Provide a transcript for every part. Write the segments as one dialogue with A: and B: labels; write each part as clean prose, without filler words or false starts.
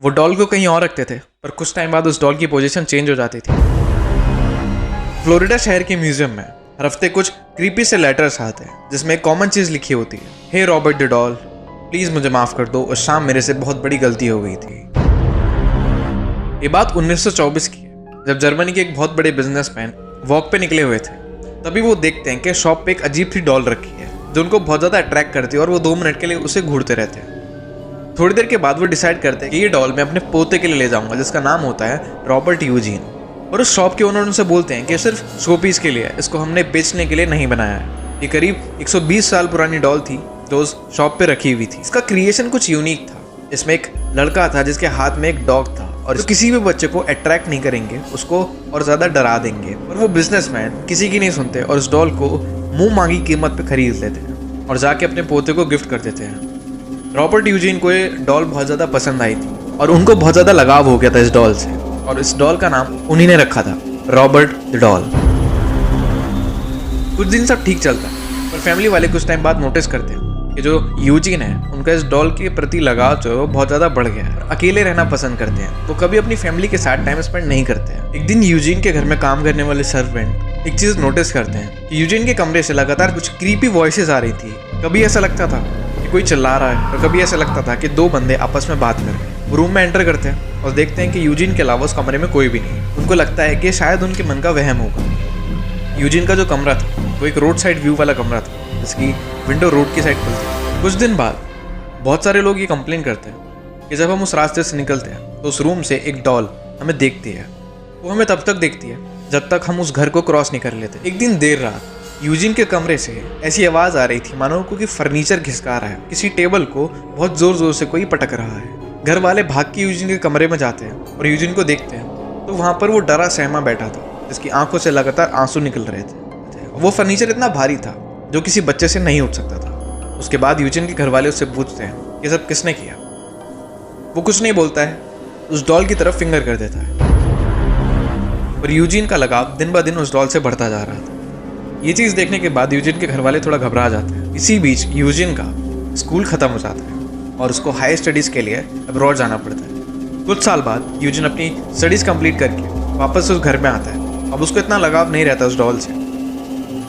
A: वो डॉल को कहीं और रखते थे, पर कुछ टाइम बाद उस डॉल की पोजीशन चेंज हो जाती थी। फ्लोरिडा शहर के म्यूजियम में हर हफ्ते कुछ क्रीपी से लेटर्स आते हैं जिसमें एक कॉमन चीज लिखी होती है, हे रॉबर्ट द डॉल, प्लीज मुझे माफ कर दो, उस शाम मेरे से बहुत बड़ी गलती हो गई थी। ये बात 1924 की है, जब जर्मनी के एक बहुत बड़े बिजनेसमैन वॉक पे निकले हुए थे। तभी वो देखते हैं कि शॉप पे एक अजीब सी डॉल रखी है जो उनको बहुत ज्यादा अट्रैक्ट करती है और वो 2 मिनट के लिए उसे घूरते रहते हैं। थोड़ी देर के बाद वो डिसाइड करते हैं कि ये डॉल मैं अपने पोते के लिए ले जाऊंगा जिसका नाम होता है रॉबर्ट यूजीन। और उस शॉप के ओनर उनसे बोलते हैं कि सिर्फ शो पीस के लिए, इसको हमने बेचने के लिए नहीं बनाया है। ये करीब 120 साल पुरानी डॉल थी जो उस शॉप पे रखी हुई थी। इसका क्रिएशन कुछ यूनिक था। इसमें एक लड़का था जिसके हाथ में एक डॉग था और जो किसी भी बच्चे को अट्रैक्ट नहीं करेंगे, उसको और ज्यादा डरा देंगे। और वो बिजनेसमैन किसी की नहीं सुनते और उस डॉल को मुंह मांगी कीमत पे खरीद लेते हैं और जाके अपने पोते को गिफ्ट कर देते हैं। रॉबर्ट यूजीन को ये डॉल बहुत ज़्यादा पसंद आई थी और उनको बहुत ज़्यादा लगाव हो गया था इस डॉल से, और इस डॉल का नाम उन्हीं ने रखा था, रॉबर्ट द डॉल। कुछ दिन सब ठीक चलता है, पर फैमिली वाले कुछ टाइम बाद नोटिस करते हैं कि जो यूजीन है उनका इस डॉल के प्रति लगाव जो है बहुत ज़्यादा बढ़ गया है। अकेले रहना पसंद करते हैं, वो कभी अपनी फैमिली के साथ टाइम स्पेंड नहीं करते हैं। एक दिन यूजीन के घर में काम करने वाले सर्वेंट एक चीज़ नोटिस करते हैं कि यूजीन के कमरे से लगातार कुछ क्रीपी वॉइसेस आ रही थी। कभी ऐसा लगता था कि कोई चिल्ला रहा है और कभी ऐसा लगता था कि 2 बंदे आपस में बात कर रहे हैं। वो रूम में एंटर करते हैं और देखते हैं कि यूजीन के अलावा उस कमरे में कोई भी नहीं। उनको लगता है कि शायद उनके मन का वहम होगा। यूजीन का जो कमरा था वो एक रोड साइड व्यू वाला कमरा था जिसकी विंडो रोड की साइड खुलती है। कुछ दिन बाद बहुत सारे लोग ये कंप्लेन करते हैं कि जब हम उस रास्ते से निकलते हैं तो उस रूम से एक डॉल हमें देखती है। वो हमें तब तक देखती है जब तक हम उस घर को क्रॉस नहीं कर लेते। एक दिन देर रात यूजीन के कमरे से ऐसी आवाज़ आ रही थी मानो कोई फर्नीचर खिसका रहा है, किसी टेबल को बहुत जोर जोर से कोई पटक रहा है। घर वाले भाग के यूजीन के कमरे में जाते हैं और यूजीन को देखते हैं तो वहाँ पर वो डरा सहमा बैठा था जिसकी आंखों से लगातार आंसू निकल रहे थे। वो फर्नीचर इतना भारी था जो किसी बच्चे से नहीं उठ सकता था। उसके बाद यूजीन के घर वाले उससे पूछते हैं कि सब किसने किया। वो कुछ नहीं बोलता है, उस डॉल की तरफ फिंगर कर देता है। और यूजीन का लगाव दिन ब दिन उस डॉल से बढ़ता जा रहा था। ये चीज़ देखने के बाद यूजीन के घर वाले थोड़ा घबरा जाते हैं। इसी बीच यूजीन का स्कूल ख़त्म हो जाता है और उसको हाई स्टडीज़ के लिए अब्रॉड जाना पड़ता है। कुछ साल बाद यूजीन अपनी स्टडीज़ कंप्लीट करके वापस उस घर में आता है। अब उसको इतना लगाव नहीं रहता उस डॉल से।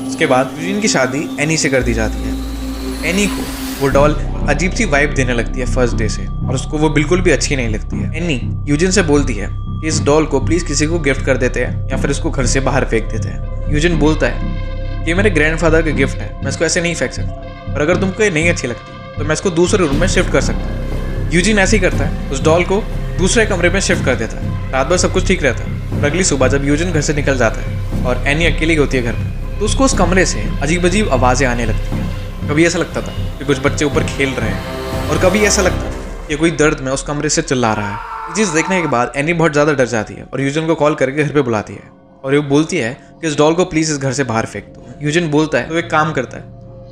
A: उसके बाद यूजीन की शादी एनी से कर दी जाती है। एनी को वो डॉल अजीब सी वाइब देने लगती है फर्स्ट डे से और उसको वो बिल्कुल भी अच्छी नहीं लगती है। एनी यूजीन से बोलती है कि इस डॉल को प्लीज़ किसी को गिफ्ट कर देते हैं या फिर इसको घर से बाहर फेंक देते हैं। यूजीन बोलता है ये मेरे ग्रैंडफादर का गिफ्ट है, मैं इसको ऐसे नहीं फेंक सकता, और अगर तुमको ये नहीं अच्छी लगती तो मैं इसको दूसरे रूम में शिफ्ट कर सकता हूँ। यूजीन ऐसे ही करता है, उस डॉल को दूसरे कमरे में शिफ्ट कर देता है। रात भर सब कुछ ठीक रहता है और अगली सुबह जब यूजीन घर से निकल जाता है और एनी अकेली होती है घर में, तो उसको उस कमरे से अजीब अजीब आवाज़ें आने लगती हैं। कभी ऐसा लगता था कि कुछ बच्चे ऊपर खेल रहे हैं और कभी ऐसा लगता था कि कोई दर्द में उस कमरे से चिल्ला रहा है। ये चीज़ देखने के बाद एनी बहुत ज़्यादा डर जाती है और यूजीन को कॉल करके घर पे बुलाती है और वो बोलती है कि इस डॉल को प्लीज़ इस घर से बाहर फेंक दो। यूजीन बोलता है तो एक काम करता है,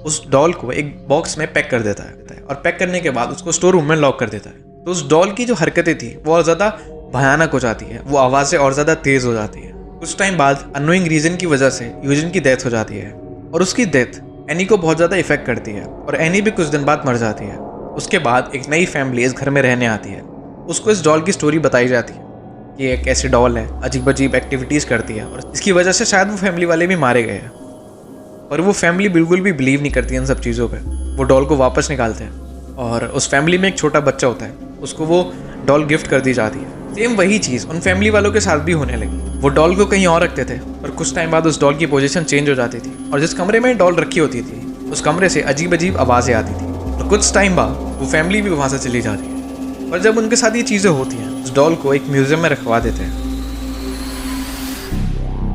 A: उस डॉल को एक बॉक्स में पैक कर देता है और पैक करने के बाद उसको स्टोर रूम में लॉक कर देता है। तो उस डॉल की जो हरकतें थी वो और ज़्यादा भयानक हो जाती है, वो आवाज़ें और ज़्यादा तेज़ हो जाती है। कुछ टाइम बाद अननोइंग रीज़न की वजह से यूजीन की डेथ हो जाती है और उसकी डेथ एनी को बहुत ज़्यादा इफेक्ट करती है और एनी भी कुछ दिन बाद मर जाती है। उसके बाद एक नई फैमिली इस घर में रहने आती है। उसको इस डॉल की स्टोरी बताई जाती है कि एक ऐसी डॉल है, अजीब अजीब एक्टिविटीज़ करती है और इसकी वजह से शायद वो फैमिली वाले भी मारे गए हैं। और वो फैमिली बिल्कुल भी बिलीव नहीं करती इन सब चीज़ों पे। वो डॉल को वापस निकालते हैं और उस फैमिली में एक छोटा बच्चा होता है, उसको वो डॉल गिफ्ट कर दी जाती है। सेम वही चीज़ उन फैमिली वालों के साथ भी होने लगी। वो डॉल को कहीं और रखते थे पर कुछ टाइम बाद उस डॉल की पोजीशन चेंज हो जाती थी और जिस कमरे में डॉल रखी होती थी उस कमरे से अजीब अजीब आवाज़ें आती थी और कुछ टाइम बाद वो फैमिली भी वहाँ से चली जाती है। और जब उनके साथ ये चीज़ें होती हैं उस डॉल को एक म्यूज़ियम में रखवा देते हैं।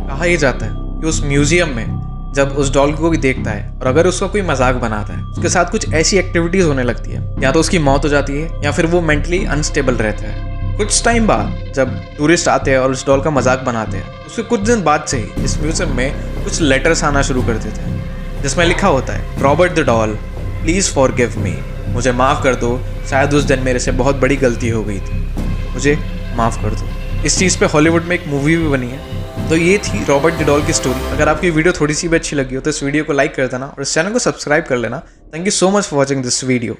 A: कहा यह जाता है कि उस म्यूज़ियम में जब उस डॉल को कोई देखता है और अगर उसका कोई मजाक बनाता है, उसके साथ कुछ ऐसी एक्टिविटीज़ होने लगती है, या तो उसकी मौत हो जाती है या फिर वो मेंटली अनस्टेबल रहता है। कुछ टाइम बाद जब टूरिस्ट आते हैं और उस डॉल का मजाक बनाते हैं, उसके कुछ दिन बाद से ही इस म्यूज़ियम में कुछ लेटर्स आना शुरू कर देते हैं जिसमें लिखा होता है, Robert the doll please forgive me, मुझे माफ़ कर दो, शायद उस दिन मेरे से बहुत बड़ी गलती हो गई थी, मुझे माफ़ कर दो। इस चीज़ पे हॉलीवुड में एक मूवी भी बनी है। तो ये थी रॉबर्ट द डॉल की स्टोरी। अगर आपकी वीडियो थोड़ी सी भी अच्छी लगी हो तो इस वीडियो को लाइक कर देना और इस चैनल को सब्सक्राइब कर लेना। Thank you so much for watching this video.